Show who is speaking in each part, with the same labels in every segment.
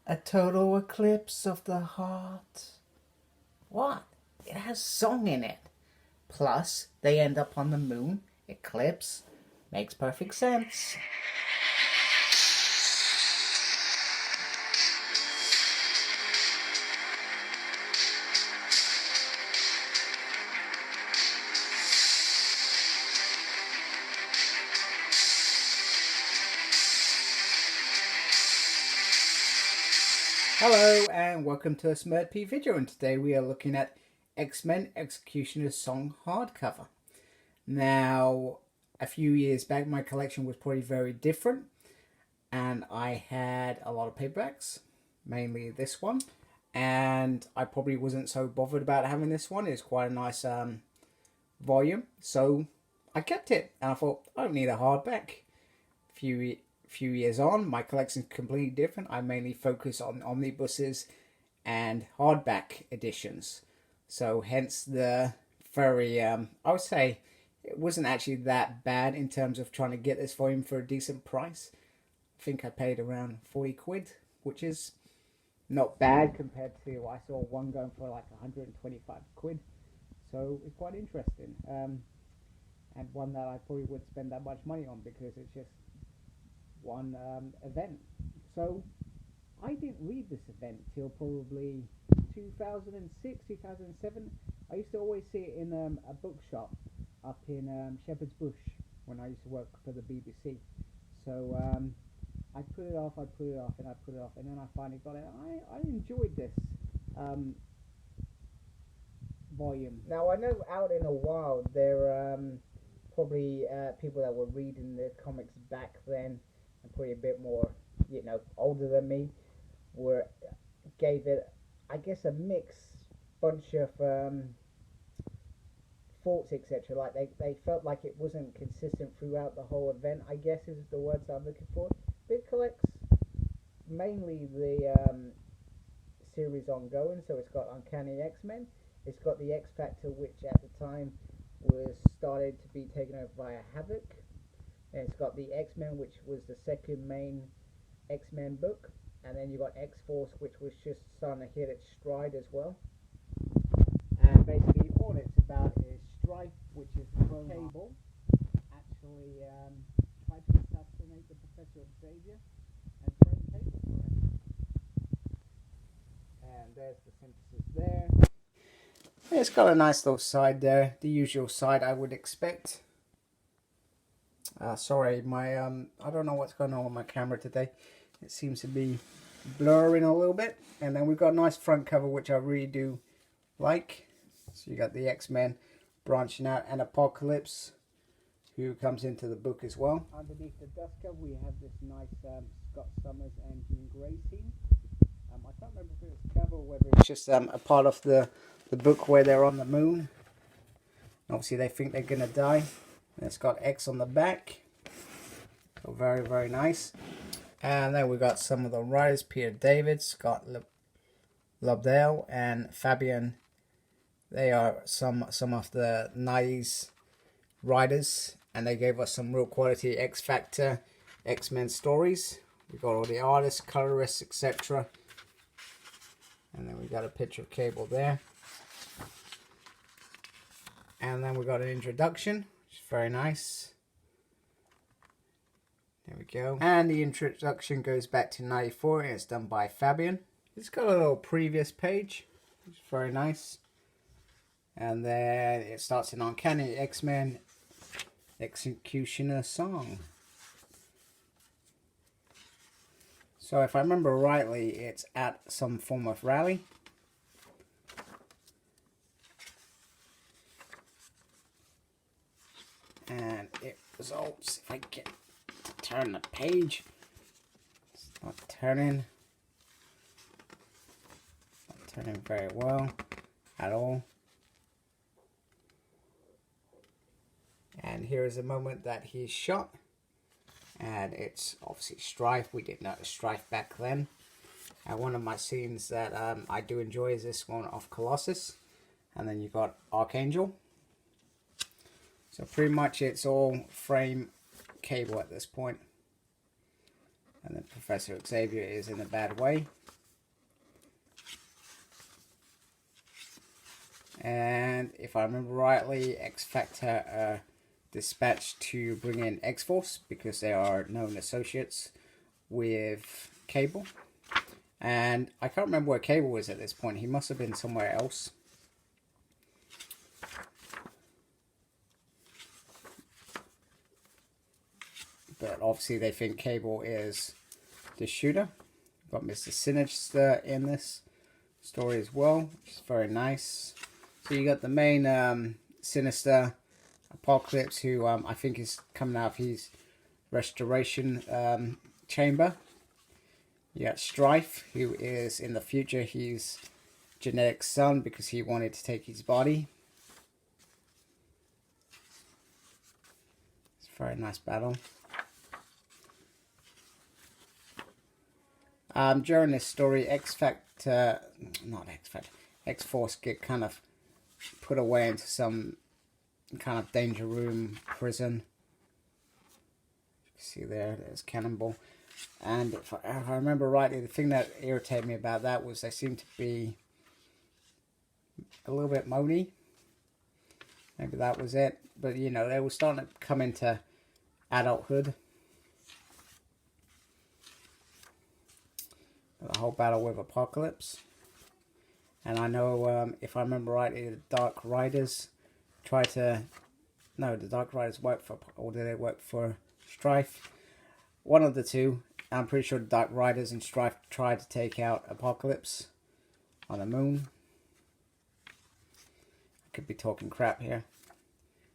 Speaker 1: A total eclipse of the heart. What? It has song in it. Plus, they end up on the moon. Eclipse. Makes perfect sense. Hello and welcome to a Smurd P video, and today we are looking at X-Men X-cutioner song hardcover. Now, a few years back my collection was probably very different and I had a lot of paperbacks, mainly this one, and I probably wasn't so bothered about having this one. It's quite a nice volume, so I kept it and I thought I don't need a hardback. Few years on, my collection is completely different. I mainly focus on omnibuses and hardback editions, so hence the very I would say it wasn't actually that bad in terms of trying to get this volume for a decent price. I think I paid around 40 quid, which is not bad compared to I saw one going for like 125 quid, so it's quite interesting, and one that I probably wouldn't spend that much money on because it's just one event. So I didn't read this event till probably 2006, 2007. I used to always see it in a bookshop up in Shepherd's Bush when I used to work for the BBC. So I put it off, and then I finally got it. I enjoyed this volume. Now I know out in the wild there are probably people that were reading the comics back then, probably a bit more, older than me, gave it, I guess, a mixed bunch of thoughts, etc. Like they felt like it wasn't consistent throughout the whole event, I guess is the words I'm looking for. It collects mainly the series ongoing, so it's got Uncanny X-Men, it's got the X Factor, which at the time was started to be taken over by a Havoc. And it's got the X-Men, which was the second main X-Men book, and then you got X-Force, which was just starting to hit its stride as well. And basically all it's about is Strife, which is Cable, actually tried to assassinate the Professor Xavier and frame Cable for it. And there's the synthesis there. It's got a nice little side there, the usual side I would expect. Sorry, my I don't know what's going on with my camera today. It seems to be blurring a little bit. And then we've got a nice front cover, which I really do like. So you got the X-Men branching out, and Apocalypse, who comes into the book as well. Underneath the dust cover, we have this nice Scott Summers and Jean Grey scene. I can't remember if it's cover or whether it's just a part of the book where they're on the moon. Obviously, they think they're gonna die. And it's got X on the back, so very, very nice. And then we've got some of the writers: Peter David, Scott Lobdell, and Fabian. They are some of the 90s writers, and they gave us some real quality X Factor, X-Men stories. We got all the artists, colorists, etc. And then we got a picture of Cable there. And then we got an introduction. Very nice. There we go. And the introduction goes back to 94 and it's done by Fabian. It's got a little previous page. It's very nice. And then it starts in Uncanny X-Men X-cutioner song. So if I remember rightly, it's at some form of rally. And it results, if I get to turn the page, it's not turning very well at all. And here is a moment that he's shot, and it's obviously Strife. We didn't know Strife back then. And one of my scenes that I do enjoy is this one of Colossus, and then you've got Archangel. So pretty much it's all frame Cable at this point. And then Professor Xavier is in a bad way. And if I remember rightly, X-Factor are dispatched to bring in X-Force because they are known associates with Cable. And I can't remember where Cable was at this point. He must have been somewhere else. But obviously they think Cable is the shooter. We've got Mr. Sinister in this story as well, which is very nice. So you got the main Sinister, Apocalypse, who I think is coming out of his restoration chamber. You got Strife, who is in the future his genetic son because he wanted to take his body. It's a very nice battle. During this story, X-Force get kind of put away into some kind of danger room prison. You can see there's Cannonball. And if I remember rightly, the thing that irritated me about that was they seemed to be a little bit moany. Maybe that was it. But, you know, they were starting to come into adulthood. The whole battle with Apocalypse. And I know, if I remember rightly, the Dark Riders try to... No, the Dark Riders work for... Or do they work for Strife? One of the two. I'm pretty sure the Dark Riders and Strife tried to take out Apocalypse on the moon. I could be talking crap here.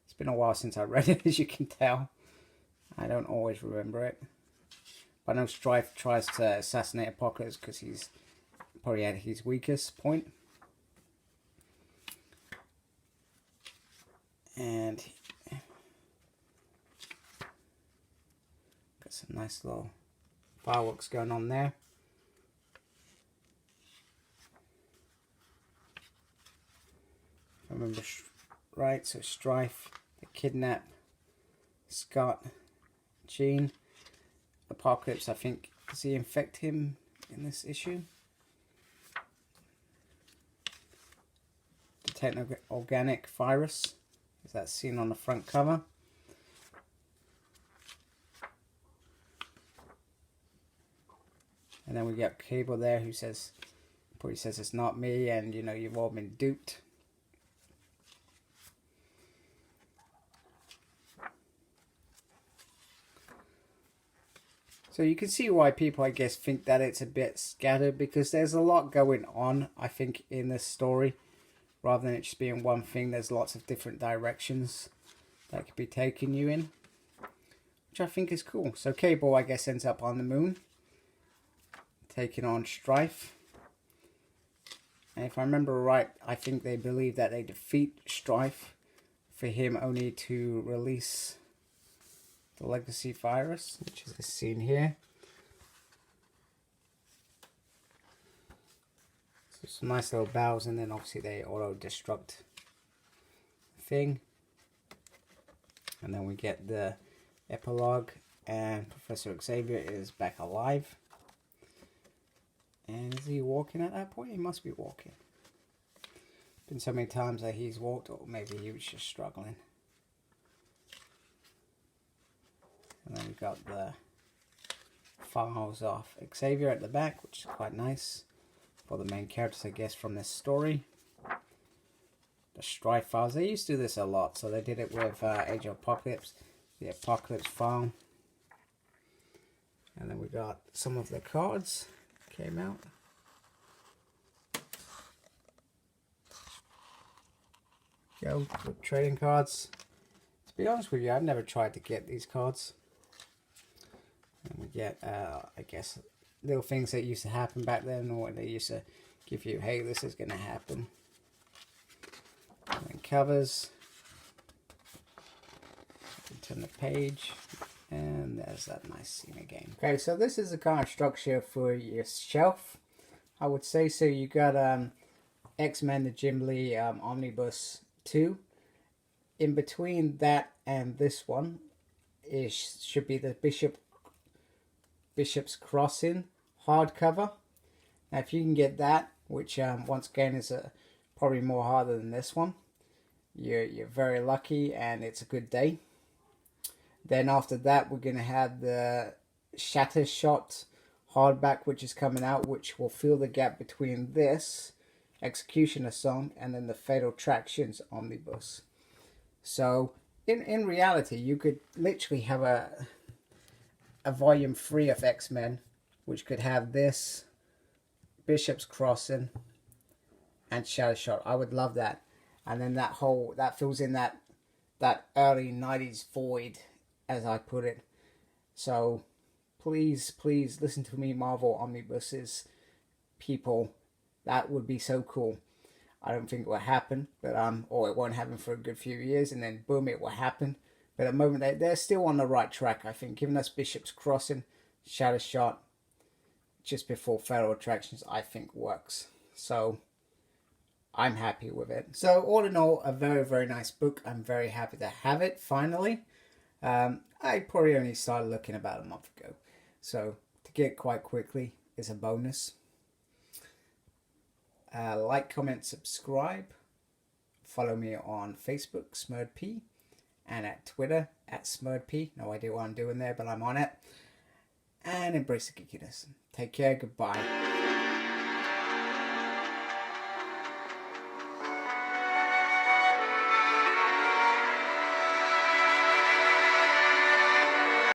Speaker 1: It's been a while since I read it, as you can tell. I don't always remember it. But I know Strife tries to assassinate Apocalypse because he's probably at his weakest point. And got some nice little fireworks going on there. If I remember right, so Strife, they kidnap Scott, Jean. Apocalypse, I think, does he infect him in this issue? The techno-organic virus, is that seen on the front cover? And then we get Cable there who says, probably says it's not me, and you know, you've all been duped. So you can see why people, I guess, think that it's a bit scattered, because there's a lot going on, I think, in this story. Rather than it just being one thing, there's lots of different directions that could be taking you in, which I think is cool. So Cable, I guess, ends up on the moon, taking on Strife. And if I remember right, I think they believe that they defeat Strife for him only to release the legacy virus, which is this scene here. So some nice little battles, and then obviously they auto-destruct thing. And then we get the epilogue, and Professor Xavier is back alive. And is he walking at that point? He must be walking. Been so many times that he's walked, or maybe he was just struggling. And then we've got the files off Xavier at the back, which is quite nice for the main characters, I guess, from this story. The Strife files, they used to do this a lot, so they did it with Age of Apocalypse, the Apocalypse file. And then we got some of the cards came out. Go, the trading cards. To be honest with you, I've never tried to get these cards. And we get, I guess, little things that used to happen back then, or they used to give you, hey, this is going to happen. And then covers. Turn the page, and there's that nice scene again. Okay, so this is the kind of structure for your shelf, I would say. So you got X-Men, the Jim Lee Omnibus 2. In between that and this one should be the Bishop's Crossing hardcover. Now if you can get that, which once again is probably more harder than this one. You're very lucky, and it's a good day. Then after that, we're going to have the Shatter Shot hardback, which is coming out, which will fill the gap between this X-cutioner song and then the Fatal Attractions omnibus. So in reality, you could literally have a volume 3 of X-Men, which could have this, Bishop's Crossing, and Shatter Shot. I would love that. And then that fills in that early 90s void, as I put it. So please listen to me, Marvel omnibuses people. That would be so cool. I don't think it will happen, but or it won't happen for a good few years, and then boom, it will happen. But at the moment, they're still on the right track, I think. Giving us Bishop's Crossing, Shatter Shot, just before Fatal Attractions, I think works. So I'm happy with it. So all in all, a very, very nice book. I'm very happy to have it finally. I probably only started looking about a month ago. So to get it quite quickly is a bonus. Like, comment, subscribe. Follow me on Facebook, SmurDP, and at Twitter, at SmurDP. No idea what I'm doing there, but I'm on it. And embrace the geekiness. Take care. Goodbye.